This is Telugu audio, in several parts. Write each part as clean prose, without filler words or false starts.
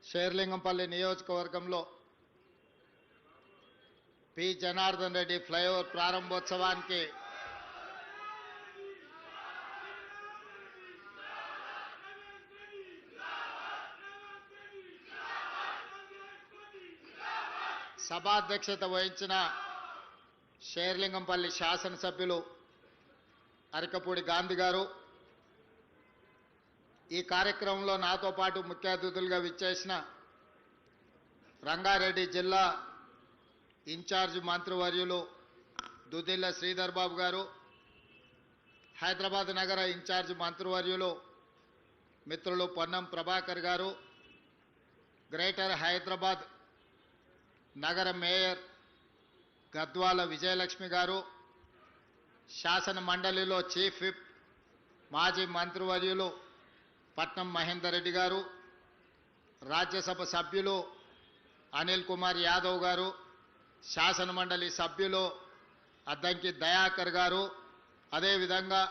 షేర్లింగంపల్లి నియోజకవర్గంలో పి జనార్దన్ రెడ్డి ఫ్లైఓవర్ ప్రారంభోత్సవానికి సభాధ్యక్షత వహించిన షేర్లింగంపల్లి శాసనసభ్యులు అరకపూడి గాంధీ గారు, ఈ కార్యక్రమంలో నాతో పాటు ముఖ్య అతిథులుగా విచ్చేసిన రంగారెడ్డి జిల్లా ఇన్ఛార్జ్ మంత్రివర్యులు దుద్దిల్ల శ్రీధర్ బాబు గారు, హైదరాబాద్ నగర ఇన్ఛార్జ్ మంత్రివర్యులు మిత్రులు పొన్నం ప్రభాకర్ గారు, గ్రేటర్ హైదరాబాద్ నగర మేయర్ గద్వాల విజయలక్ష్మి గారు, శాసన మండలిలో చీఫ్ విప్ మాజీ మంత్రివర్యులు పట్నం మహేందర్ రెడ్డి గారు, రాజ్యసభ సభ్యులు అనిల్ కుమార్ యాదవ్ గారు, శాసన మండలి సభ్యులు అద్దంకి దయాకర్ గారు, అదేవిధంగా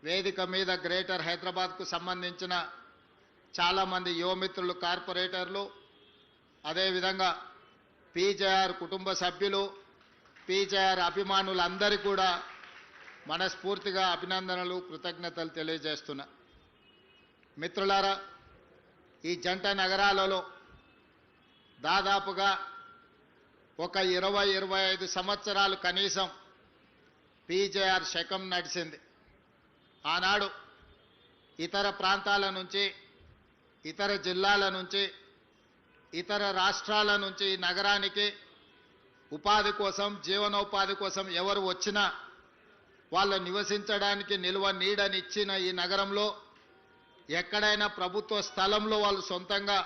వేదిక మీద గ్రేటర్ హైదరాబాద్కు సంబంధించిన చాలామంది యువమిత్రులు కార్పొరేటర్లు, అదేవిధంగా పీజేఆర్ కుటుంబ సభ్యులు, పీజేఆర్ అభిమానులందరికీ కూడా మనస్ఫూర్తిగా అభినందనలు, కృతజ్ఞతలు తెలియజేస్తున్నా. మిత్రులారా, ఈ జంట నగరాలలో దాదాపుగా ఒక 20-25 సంవత్సరాలు కనీసం పీజేఆర్ శకం నడిచింది. ఆనాడు ఇతర ప్రాంతాల నుంచి, ఇతర జిల్లాల నుంచి, ఇతర రాష్ట్రాల నుంచి ఈ నగరానికి ఉపాధి కోసం, జీవనోపాధి కోసం ఎవరు వచ్చినా వాళ్ళు నివసించడానికి నిల్వ నీడనిచ్చిన ఈ నగరంలో ఎక్కడైనా ప్రభుత్వ స్థలంలో వాళ్ళు సొంతంగా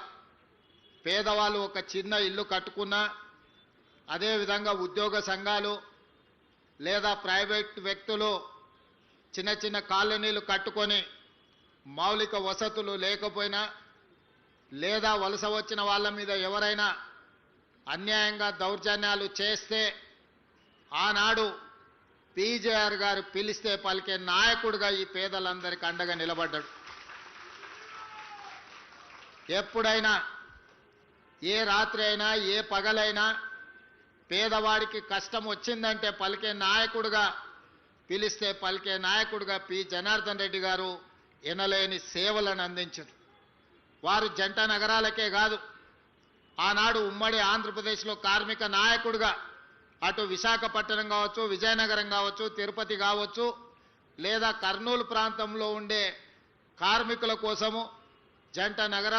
పేదవాళ్ళు ఒక చిన్న ఇల్లు కట్టుకున్నా, అదేవిధంగా ఉద్యోగ సంఘాలు లేదా ప్రైవేట్ వ్యక్తులు చిన్న చిన్న కాలనీలు కట్టుకొని మౌలిక వసతులు లేకపోయినా, లేదా వలస వచ్చిన వాళ్ళ మీద ఎవరైనా అన్యాయంగా దౌర్జన్యాలు చేస్తే ఆనాడు పీజేఆర్ గారు పిలిస్తే పలికే నాయకుడిగా ఈ పేదలందరికీ అండగా నిలబడ్డాడు. ఎప్పుడైనా, ఏ రాత్రి అయినా, ఏ పగలైనా పేదవాడికి కష్టం వచ్చిందంటే పలికే నాయకుడిగా, పిలిస్తే పలికే నాయకుడిగా పి జనార్దన్ రెడ్డి గారు ఎనలేని సేవలను అందించారు. వారు జంట నగరాలకే కాదు, ఆనాడు ఉమ్మడి ఆంధ్రప్రదేశ్లో కార్మిక నాయకుడిగా అటు విశాఖపట్నం కావచ్చు, విజయనగరం కావచ్చు, తిరుపతి కావచ్చు, లేదా కర్నూలు ప్రాంతంలో ఉండే కార్మికుల కోసము జంట నగరాలు